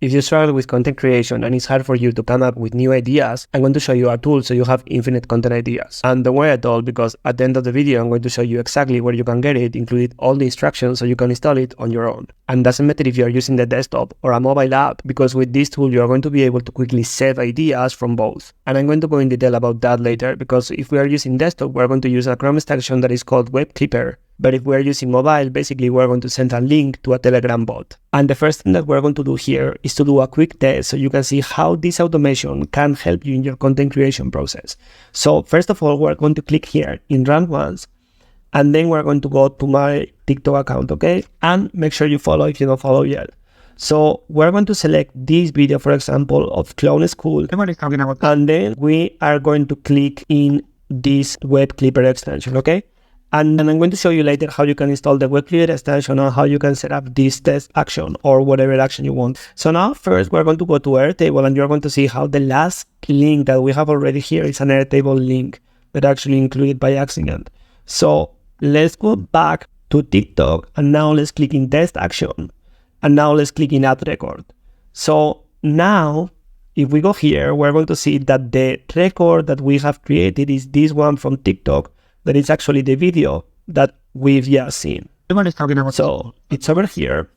If you struggle with content creation and it's hard for you to come up with new ideas, I'm going to show you a tool so you have infinite content ideas. And don't worry at all, because at the end of the video, I'm going to show you exactly where you can get it, including all the instructions so you can install it on your own. And doesn't matter if you're using the desktop or a mobile app, because with this tool, you're going to be able to quickly save ideas from both. And I'm going to go in detail about that later, because if we are using desktop, we're going to use a Chrome extension that is called Web Clipper. But if we're using mobile, basically we're going to send a link to a Telegram bot. And the first thing that we're going to do here is to do a quick test so you can see how this automation can help you in your content creation process. So first of all, we're going to click here in Run Once, and then we're going to go to my TikTok account, okay? And make sure you follow if you don't follow yet. So we're going to select this video, for example, of Clown School. And then we are going to click in this Web Clipper extension, okay? And then I'm going to show you later how you can install the Web Clipper extension and how you can set up this test action or whatever action you want. So now first we're going to go to Airtable, and you're going to see how the last link that we have already here is an Airtable link that actually included by accident. So let's go back to TikTok, and now let's click in test action, and now let's click in add record. So now if we go here, we're going to see that the record that we have created is this one from TikTok. That is actually the video that we've just seen. So it's over here.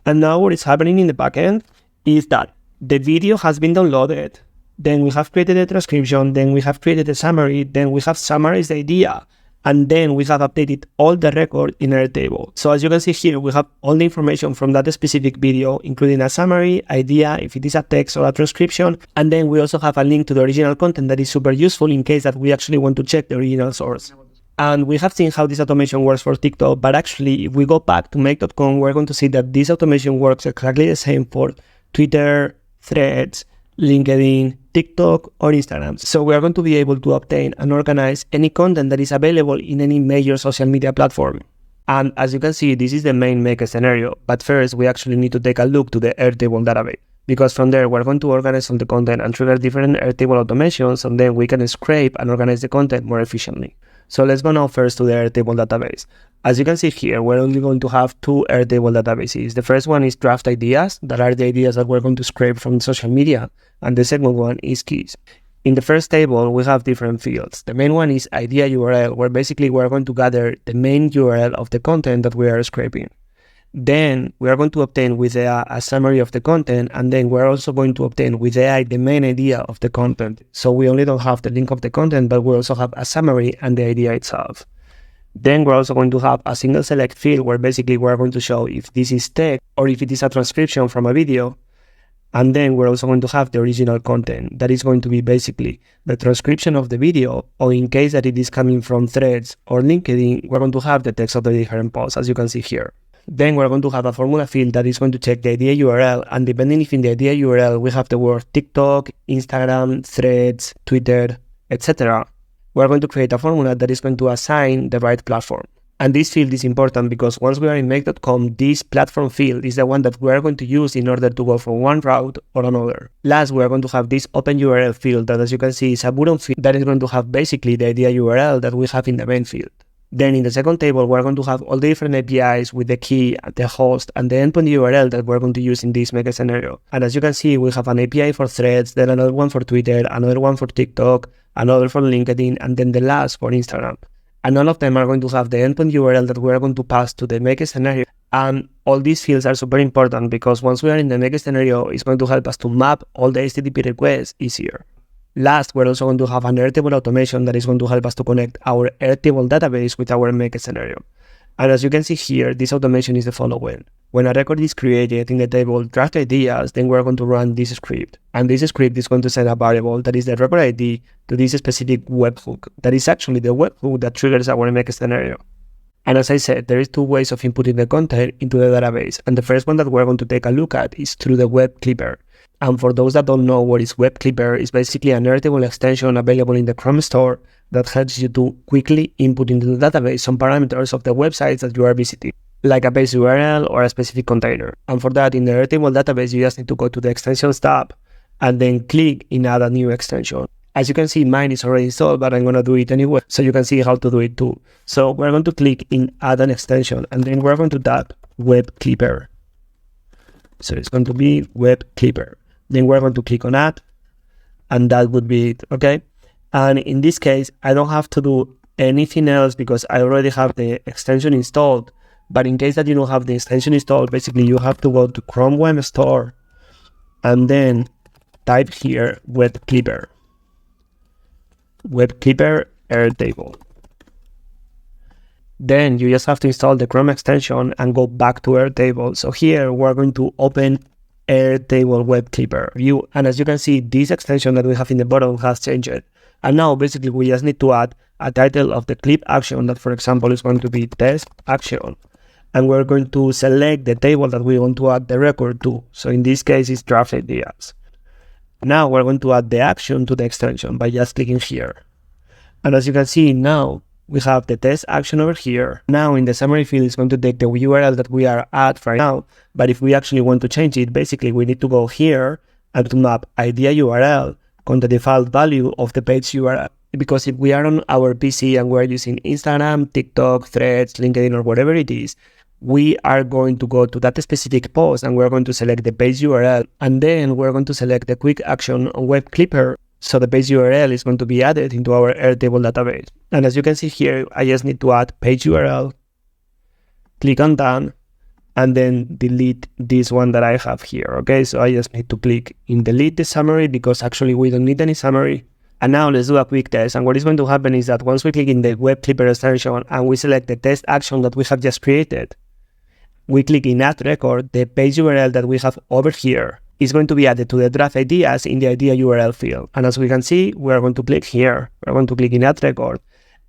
And now what is happening in the backend is that the video has been downloaded. Then we have created a transcription. Then we have created a summary. Then we have summarized the idea. And then we have updated all the record in Airtable. So as you can see here, we have all the information from that specific video, including a summary, idea, if it is a text or a transcription. And then we also have a link to the original content that is super useful in case that we actually want to check the original source. And we have seen how this automation works for TikTok, but actually if we go back to make.com, we're going to see that this automation works exactly the same for Twitter, Threads, LinkedIn, TikTok, or Instagram. So we are going to be able to obtain and organize any content that is available in any major social media platform. And as you can see, this is the main maker scenario, but first we actually need to take a look to the Airtable database. Because from there, we're going to organize all the content and trigger different Airtable automations, and then we can scrape and organize the content more efficiently. So let's go now first to the Airtable database. As you can see here, we're only going to have two Airtable databases. The first one is draft ideas, that are the ideas that we're going to scrape from social media. And the second one is keys. In the first table, we have different fields. The main one is idea URL, where basically we're going to gather the main URL of the content that we are scraping. Then we are going to obtain with AI a summary of the content, and then we're also going to obtain with AI the main idea of the content. So we only don't have the link of the content, but we also have a summary and the idea itself. Then we're also going to have a single select field where basically we're going to show if this is text or if it is a transcription from a video. And then we're also going to have the original content. That is going to be basically the transcription of the video, or in case that it is coming from Threads or LinkedIn, we're going to have the text of the different posts, as you can see here. Then we're going to have a formula field that is going to check the idea URL, and depending if in the idea URL we have the word TikTok, Instagram, Threads, Twitter, etc., we're going to create a formula that is going to assign the right platform. And this field is important because once we are in make.com, this platform field is the one that we are going to use in order to go from one route or another. Last, we are going to have this open URL field that, as you can see, is a button field that is going to have basically the idea URL that we have in the main field. Then in the second table, we're going to have all the different APIs with the key, the host, and the endpoint URL that we're going to use in this maker scenario. And as you can see, we have an API for Threads, then another one for Twitter, another one for TikTok, another for LinkedIn, and then the last for Instagram. And all of them are going to have the endpoint URL that we're going to pass to the maker scenario. And all these fields are super important because once we are in the maker scenario, it's going to help us to map all the HTTP requests easier. Last, we're also going to have an Airtable automation that is going to help us to connect our Airtable database with our maker scenario. And as you can see here, this automation is the following. When a record is created in the table draft ideas, then we're going to run this script. And this script is going to send a variable that is the record ID to this specific webhook. That is actually the webhook that triggers our maker scenario. And as I said, there is two ways of inputting the content into the database. And the first one that we're going to take a look at is through the Web Clipper. And for those that don't know what is Web Clipper, it's basically an Airtable extension available in the Chrome store that helps you to quickly input into the database some parameters of the websites that you are visiting, like a base URL or a specific container. And for that, in the Airtable database, you just need to go to the Extensions tab and then click in Add a New Extension. As you can see, mine is already installed, but I'm going to do it anyway, so you can see how to do it too. So we're going to click in Add an Extension, and then we're going to tap Web Clipper. So it's going to be web clipper. Then we're going to click on add, and that would be it, okay? And in this case, I don't have to do anything else because I already have the extension installed. But in case that you don't have the extension installed, basically you have to go to Chrome Web Store and then type here web clipper Airtable. Then you just have to install the Chrome extension and go back to Airtable. So here we're going to open Airtable web clipper view, and as you can see, this extension that we have in the bottom has changed. And now basically we just need to add a title of the clip action that, for example, is going to be test action. And we're going to select the table that we want to add the record to. So in this case, it's draft ideas. Now we're going to add the action to the extension by just clicking here. And as you can see now, we have the test action over here. Now in the summary field, it's going to take the URL that we are at right now. But if we actually want to change it, basically we need to go here and to map idea URL on the default value of the page URL. Because if we are on our PC and we're using Instagram, TikTok, Threads, LinkedIn, or whatever it is, we are going to go to that specific post and we're going to select the page URL, and then we're going to select the quick action on web clipper. So the page URL is going to be added into our Airtable database. And as you can see here, I just need to add page URL, click on done, and then delete this one that I have here. Okay, so I just need to click in delete the summary because actually we don't need any summary. And now let's do a quick test. And what is going to happen is that once we click in the web clipper extension and we select the test action that we have just created, we click in add record, the page URL that we have over here is going to be added to the draft ideas in the idea URL field. And as we can see, we are going to click here, we're going to click in add record,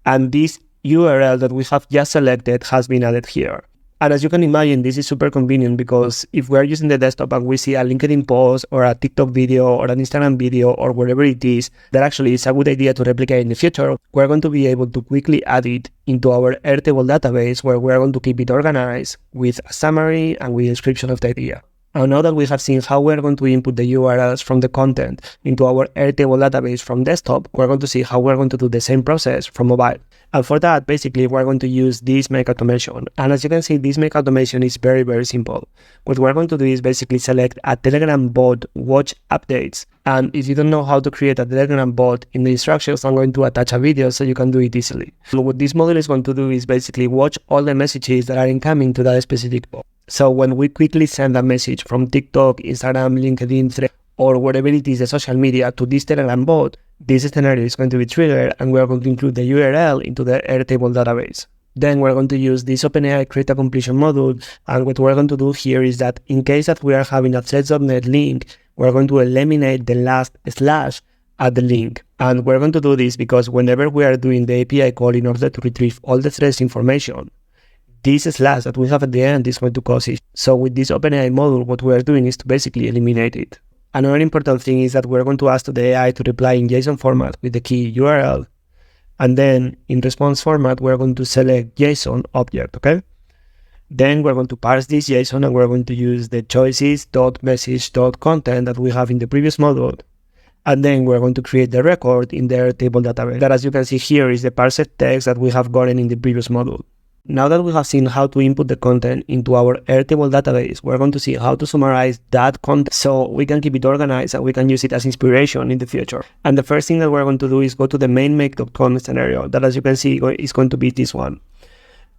and this URL that we have just selected has been added here. And as you can imagine, this is super convenient because if we're using the desktop and we see a LinkedIn post or a TikTok video or an Instagram video or whatever it is, that actually is a good idea to replicate in the future, we're going to be able to quickly add it into our Airtable database where we're going to keep it organized with a summary and with a description of the idea. And now that we have seen how we're going to input the URLs from the content into our Airtable database from desktop, we're going to see how we're going to do the same process from mobile. And for that, basically, we're going to use this make automation. And as you can see, this make automation is very, very simple. What we're going to do is basically select a Telegram bot watch updates. And if you don't know how to create a Telegram bot, in the instructions, I'm going to attach a video so you can do it easily. So what this model is going to do is basically watch all the messages that are incoming to that specific bot. So when we quickly send a message from TikTok, Instagram, LinkedIn, Threads, or whatever it is, the social media to this Telegram bot, this scenario is going to be triggered and we're going to include the URL into the Airtable database. Then we're going to use this OpenAI create a completion module, and what we're going to do here is that in case that we are having a threads.net link, we're going to eliminate the last slash at the link. And we're going to do this because whenever we are doing the API call in order to retrieve all the threads information, this slash that we have at the end is going to cause it. So with this OpenAI module, what we are doing is to basically eliminate it. Another important thing is that we're going to ask to the AI to reply in JSON format with the key URL. And then in response format, we're going to select JSON object, okay? Then we're going to parse this JSON and we're going to use the choices.message.content that we have in the previous module. And then we're going to create the record in the Airtable database. That, as you can see here, is the parsed text that we have gotten in the previous module. Now that we have seen how to input the content into our Airtable database, we're going to see how to summarize that content so we can keep it organized and we can use it as inspiration in the future. And the first thing that we're going to do is go to the main make.com scenario. That, as you can see, is going to be this one.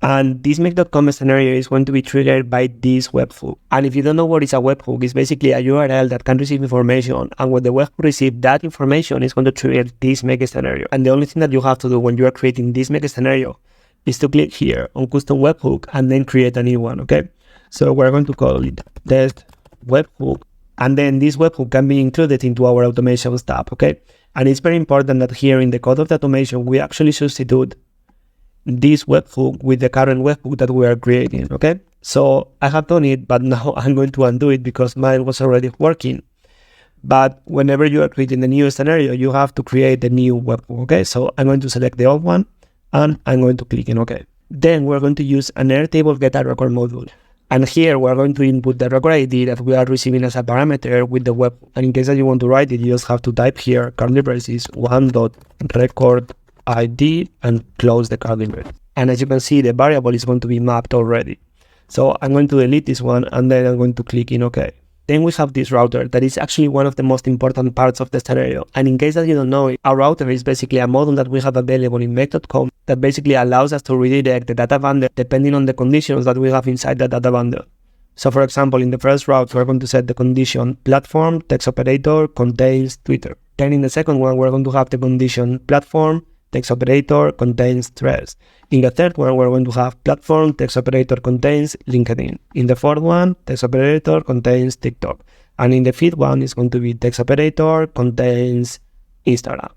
And this make.com scenario is going to be triggered by this webhook. And if you don't know what is a webhook, it's basically a URL that can receive information. And when the webhook receives that information, it's going to trigger this make scenario. And the only thing that you have to do when you are creating this make scenario is to click here on custom webhook and then create a new one, okay? So we're going to call it test webhook, and then this webhook can be included into our automation tab, okay? And it's very important that here in the code of the automation, we actually substitute this webhook with the current webhook that we are creating, okay? So I have done it, but now I'm going to undo it because mine was already working. But whenever you are creating the new scenario, you have to create the new webhook, okay? So I'm going to select the old one, and I'm going to click in OK. Then we're going to use an Airtable get a record module. And here we're going to input the record ID that we are receiving as a parameter with the web. And in case that you want to write it, you just have to type here curly braces 1.record ID and close the curly braces. And as you can see, the variable is going to be mapped already. So I'm going to delete this one and then I'm going to click in OK. Then we have this router that is actually one of the most important parts of the scenario. And in case that you don't know it, a router is basically a module that we have available in make.com that basically allows us to redirect the data bundle depending on the conditions that we have inside the data bundle. So for example, in the first route, we're going to set the condition platform text operator contains Twitter. Then in the second one, we're going to have the condition platform text operator contains Threads. In the third one, we're going to have platform text operator contains LinkedIn. In the fourth one, text operator contains TikTok. And in the fifth one, is going to be text operator contains Instagram.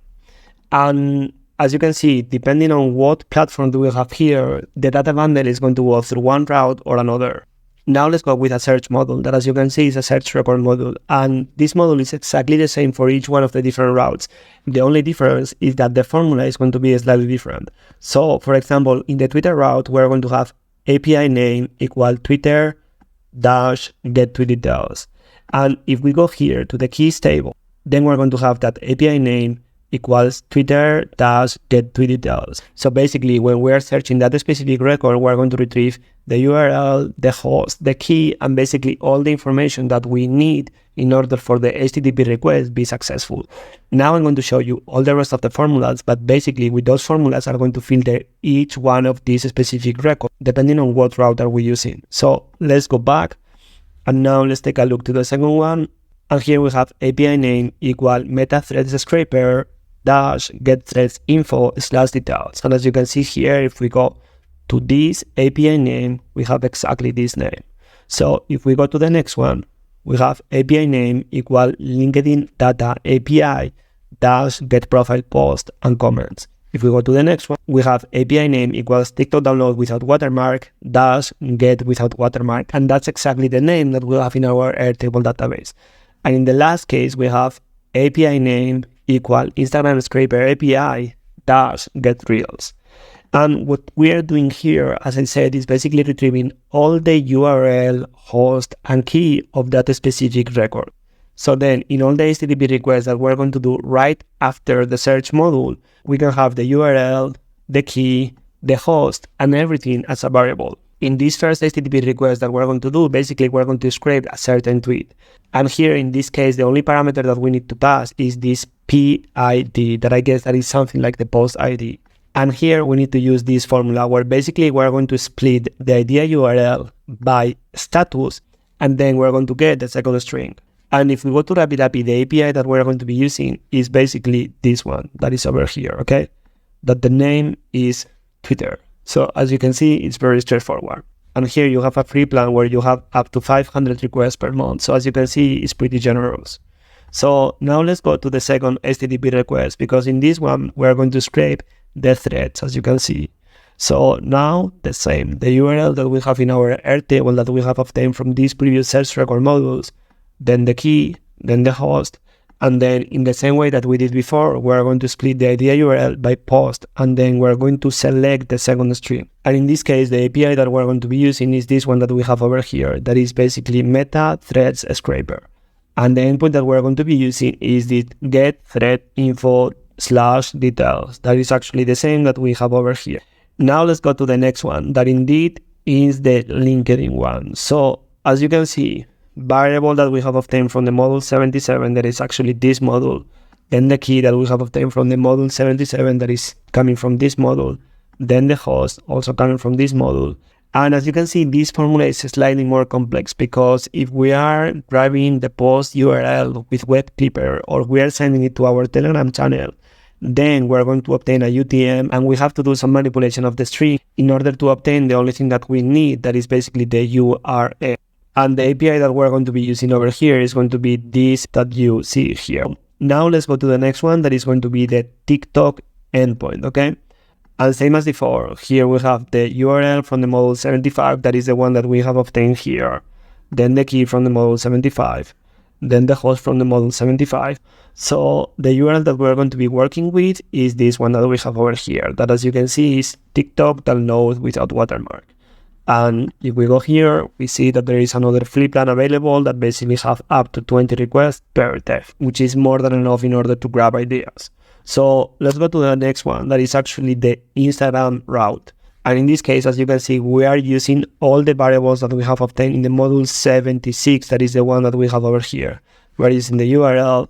And as you can see, depending on what platform do we have here, the data bundle is going to go through one route or another. Now let's go with a search module that, as you can see, is a search record module. And this module is exactly the same for each one of the different routes. The only difference is that the formula is going to be slightly different. So, for example, in the Twitter route, we're going to have API name equal Twitter dash get tweet details. And if we go here to the keys table, then we're going to have that API name equals Twitter dash get tweet details. So basically, when we're searching that specific record, we're going to retrieve the URL, the host, the key, and basically all the information that we need in order for the HTTP request be successful. Now I'm going to show you all the rest of the formulas, but basically with those formulas are going to filter each one of these specific records depending on what route are we using. So let's go back, and now let's take a look to the second one. And here we have API name equal meta threads scraper dash get threads info slash details. And as you can see here, if we go to this API name, we have exactly this name. So if we go to the next one, we have API name equal LinkedIn data API dash get profile post and comments. If we go to the next one, we have API name equals TikTok download without watermark dash get without watermark. And that's exactly the name that we have in our Airtable database. And in the last case, we have API name equal Instagram scraper API dash get reels. And what we are doing here, as I said, is basically retrieving all the URL, host, and key of that specific record. So then in all the HTTP requests that we're going to do right after the search module, we can have the URL, the key, the host, and everything as a variable. In this first HTTP request that we're going to do, basically we're going to scrape a certain tweet. And here in this case, the only parameter that we need to pass is this PID, that I guess that is something like the post ID. And here we need to use this formula where basically we're going to split the idea URL by status, and then we're going to get the second string. And if we go to RapidAPI, the API that we're going to be using is basically this one that is over here, okay? That the name is Twitter. So as you can see, it's very straightforward. And here you have a free plan where you have up to 500 requests per month. So as you can see, it's pretty generous. So now let's go to the second HTTP request, because in this one, we're going to scrape the threads, as you can see. So now the same, the URL that we have in our Airtable that we have obtained from these previous search record modules, then the key, then the host, and then in the same way that we did before, we're going to split the idea URL by post, and then we're going to select the second string. And in this case, the API that we're going to be using is this one that we have over here, that is basically meta threads scraper. And the endpoint that we're going to be using is the get thread info slash details. That is actually the same that we have over here. Now let's go to the next one, that indeed is the LinkedIn one. So as you can see, variable that we have obtained from the module 77, that is actually this module, then the key that we have obtained from the module 77 that is coming from this module, then the host also coming from this module. And as you can see, this formula is slightly more complex, because if we are driving the post URL with web clipper, or we are sending it to our Telegram channel, then we're going to obtain a UTM, and we have to do some manipulation of the string in order to obtain the only thing that we need, that is basically the URL. And the API that we're going to be using over here is going to be this that you see here. Now let's go to the next one, that is going to be the TikTok endpoint, okay? And same as before, here we have the URL from the module 75, that is the one that we have obtained here. Then the key from the module 75. Then the host from the module 75. So the URL that we're going to be working with is this one that we have over here, that as you can see is TikTok download without watermark. And if we go here, we see that there is another free plan available that basically have up to 20 requests per test, which is more than enough in order to grab ideas. So let's go to the next one, that is actually the Instagram route. And in this case, as you can see, we are using all the variables that we have obtained in the module 76, that is the one that we have over here. We're using the URL,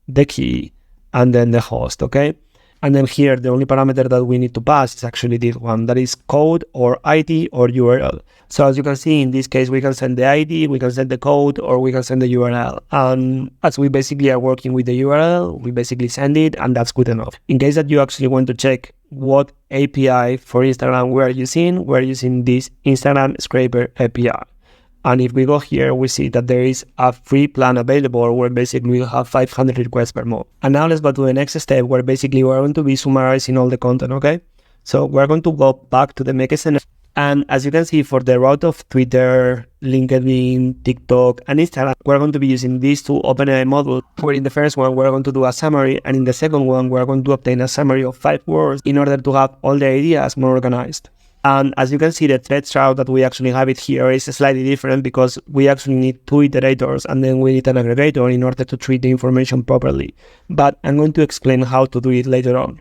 the key, and then the host, okay? And then here, the only parameter that we need to pass is actually this one, that is code or ID or URL. So as you can see, in this case, we can send the ID, we can send the code, or we can send the URL. And as we basically are working with the URL, we basically send it, and that's good enough. In case that you actually want to check what API for Instagram we're using this Instagram Scraper API. And if we go here, we see that there is a free plan available where basically we have 500 requests per month. And now let's go to the next step where basically we're going to be summarizing all the content, okay? So we're going to go back to the make scenario. And as you can see, for the route of Twitter, LinkedIn, TikTok, and Instagram, we're going to be using these two OpenAI models, where in the first one, we're going to do a summary, and in the second one, we're going to obtain a summary of 5 words in order to have all the ideas more organized. And as you can see, the threads route that we actually have it here is slightly different because we actually need 2 iterators and then we need an aggregator in order to treat the information properly. But I'm going to explain how to do it later on.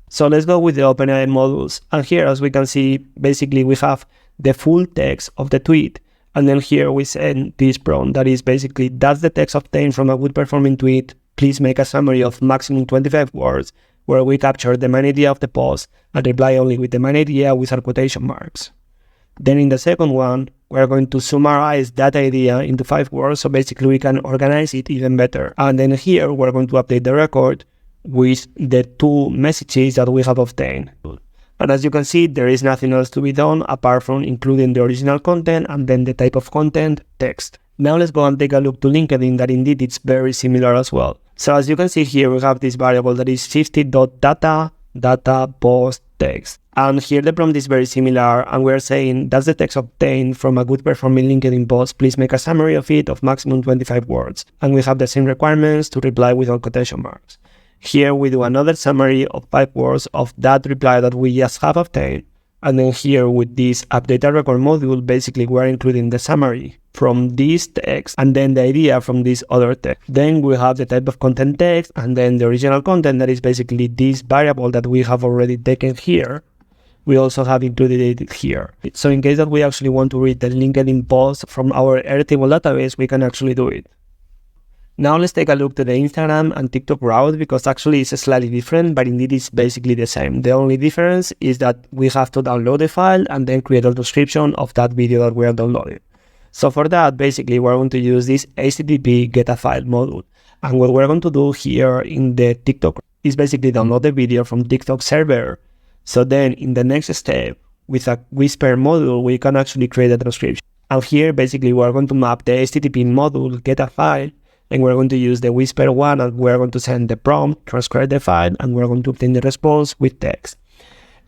So let's go with the OpenAI models. And here, as we can see, basically we have the full text of the tweet. And then here we send this prompt that is basically, that's the text obtained from a good performing tweet. Please make a summary of maximum 25 words, where we capture the main idea of the post and reply only with the main idea with our quotation marks. Then in the second one, we're going to summarize that idea into 5 words, so basically we can organize it even better. And then here, we're going to update the record with the 2 messages that we have obtained. And as you can see, there is nothing else to be done apart from including the original content and then the type of content, text. Now let's go and take a look to LinkedIn, that indeed it's very similar as well. So as you can see here, we have this variable that is 50.data, data, post, text. And here the prompt is very similar, and we're saying that's the text obtained from a good performing LinkedIn post. Please make a summary of it of maximum 25 words. And we have the same requirements to reply with all quotation marks. Here we do another summary of 5 words of that reply that we just have obtained. And then here with this update record module, basically we're including the summary from this text and then the idea from this other text. Then we have the type of content text and then the original content, that is basically this variable that we have already taken here. We also have included it here. So in case that we actually want to read the LinkedIn post from our Airtable database, we can actually do it. Now let's take a look to the Instagram and TikTok route, because actually it's slightly different, but indeed it's basically the same. The only difference is that we have to download the file and then create a description of that video that we are downloading. So for that, basically we're going to use this HTTP get a file module. And what we're going to do here in the TikTok is basically download the video from TikTok server. So then in the next step, with a Whisper module, we can actually create a transcription. And here basically we're going to map the HTTP module get a file, and we're going to use the Whisper one, and we're going to send the prompt, transcribe the file, and we're going to obtain the response with text.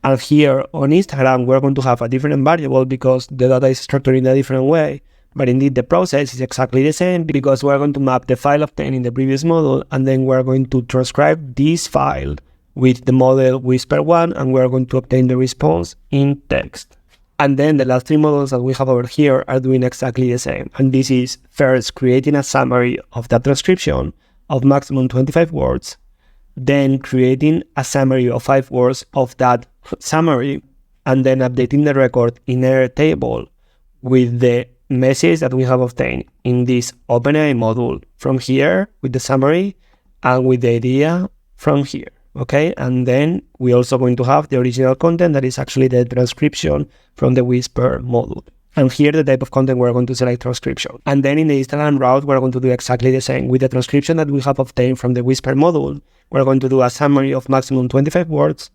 And here on Instagram, we're going to have a different variable because the data is structured in a different way. But indeed, the process is exactly the same because we're going to map the file obtained in the previous model, and then we're going to transcribe this file with the model Whisper one, and we're going to obtain the response in text. And then the last 3 models that we have over here are doing exactly the same. And this is first creating a summary of that transcription of maximum 25 words, then creating a summary of 5 words of that summary, and then updating the record in Airtable with the message that we have obtained in this OpenAI module from here with the summary and with the idea from here. Okay, and then we're also going to have the original content that is actually the transcription from the Whisper module. And here the type of content we're going to select transcription. And then in the Instagram route, we're going to do exactly the same. With the transcription that we have obtained from the Whisper module, we're going to do a summary of maximum 25 words.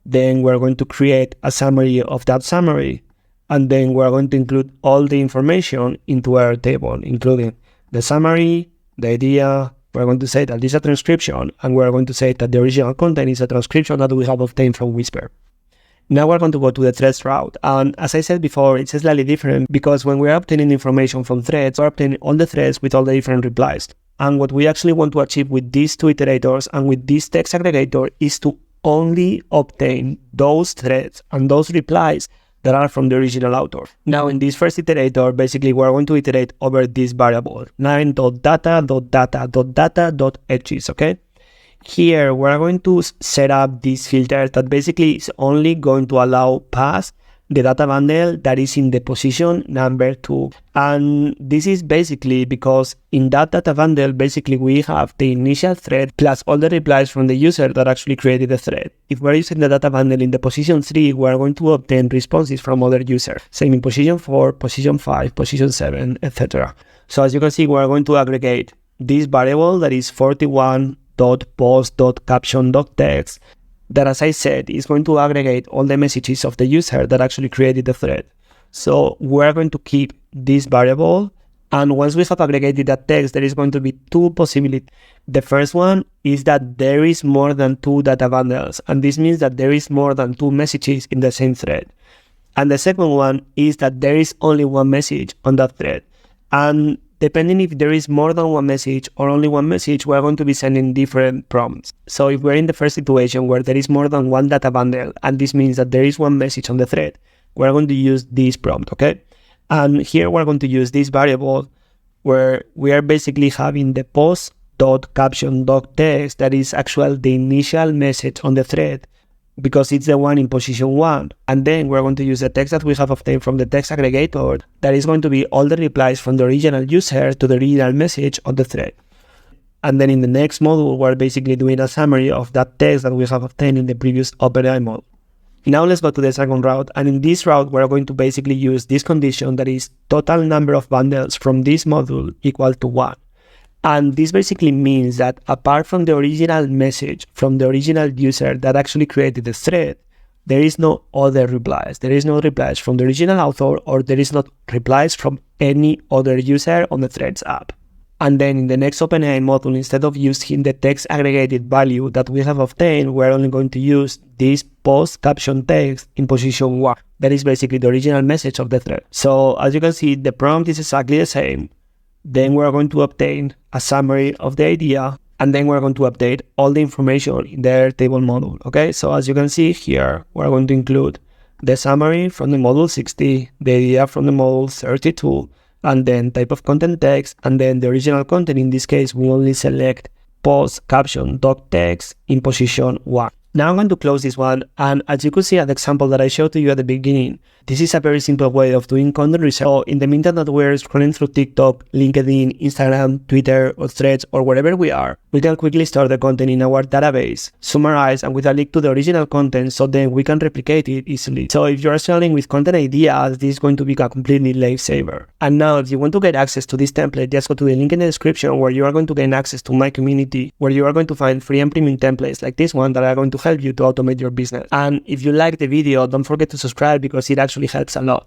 Then we're going to create a summary of that summary. And then we're going to include all the information into our table, including the summary, the idea. We're going to say that this is a transcription, and we're going to say that the original content is a transcription that we have obtained from Whisper. Now we're going to go to the threads route, and as I said before, it's slightly different because when we're obtaining information from threads, we're obtaining all the threads with all the different replies. And what we actually want to achieve with these 2 iterators and with this text aggregator is to only obtain those threads and those replies that are from the original author. Now in this first iterator, basically we're going to iterate over this variable 9.data.data.data.edges, okay? Here, we're going to set up this filter that basically is only going to allow pass the data bundle that is in the position number 2. And this is basically because in that data bundle, basically we have the initial thread plus all the replies from the user that actually created the thread. If we're using the data bundle in the position 3, we're going to obtain responses from other users. Same in position 4, position 5, position 7, etc. So as you can see, we're going to aggregate this variable that is 41.post.caption.text that, as I said, is going to aggregate all the messages of the user that actually created the thread. So we're going to keep this variable, and once we have aggregated that text, there is going to be two possibilities. The first one is that there is more than 2 data bundles, and this means that there is more than 2 messages in the same thread. And the second one is that there is only one message on that thread. And depending if there is more than one message or only one message, we're going to be sending different prompts. So if we're in the first situation where there is more than one data bundle, and this means that there is one message on the thread, we're going to use this prompt, okay? And here we're going to use this variable where we are basically having the post.caption.text that is actually the initial message on the thread, because it's the one in position 1. And then we're going to use the text that we have obtained from the text aggregator that is going to be all the replies from the original user to the original message on the thread. And then in the next module, we're basically doing a summary of that text that we have obtained in the previous OpenAI model. Now let's go to the second route. And in this route, we're going to basically use this condition that is total number of bundles from this module equal to 1. And this basically means that apart from the original message from the original user that actually created the thread, there is no other replies. There is no replies from the original author, or there is not replies from any other user on the Threads app. And then in the next OpenAI module, instead of using the text aggregated value that we have obtained, we're only going to use this post caption text in position 1. That is basically the original message of the thread. So as you can see, the prompt is exactly the same. Then we're going to obtain a summary of the idea, and then we're going to update all the information in the Airtable module, okay? So as you can see here, we're going to include the summary from the module 60, the idea from the module 32, and then type of content text, and then the original content. In this case, we only select post caption doc text in position 1. Now I'm going to close this one, and as you could see at the example that I showed to you at the beginning, this is a very simple way of doing content research. So in the meantime that we're scrolling through TikTok, LinkedIn, Instagram, Twitter, or Threads, or wherever we are, we can quickly store the content in our database, summarize, and with a link to the original content, so then we can replicate it easily. So if you're struggling with content ideas, this is going to be a completely lifesaver. And now if you want to get access to this template, just go to the link in the description, where you are going to gain access to my community, where you are going to find free and premium templates like this one that are going to help you to automate your business. And if you like the video, don't forget to subscribe, because it actually helps a lot.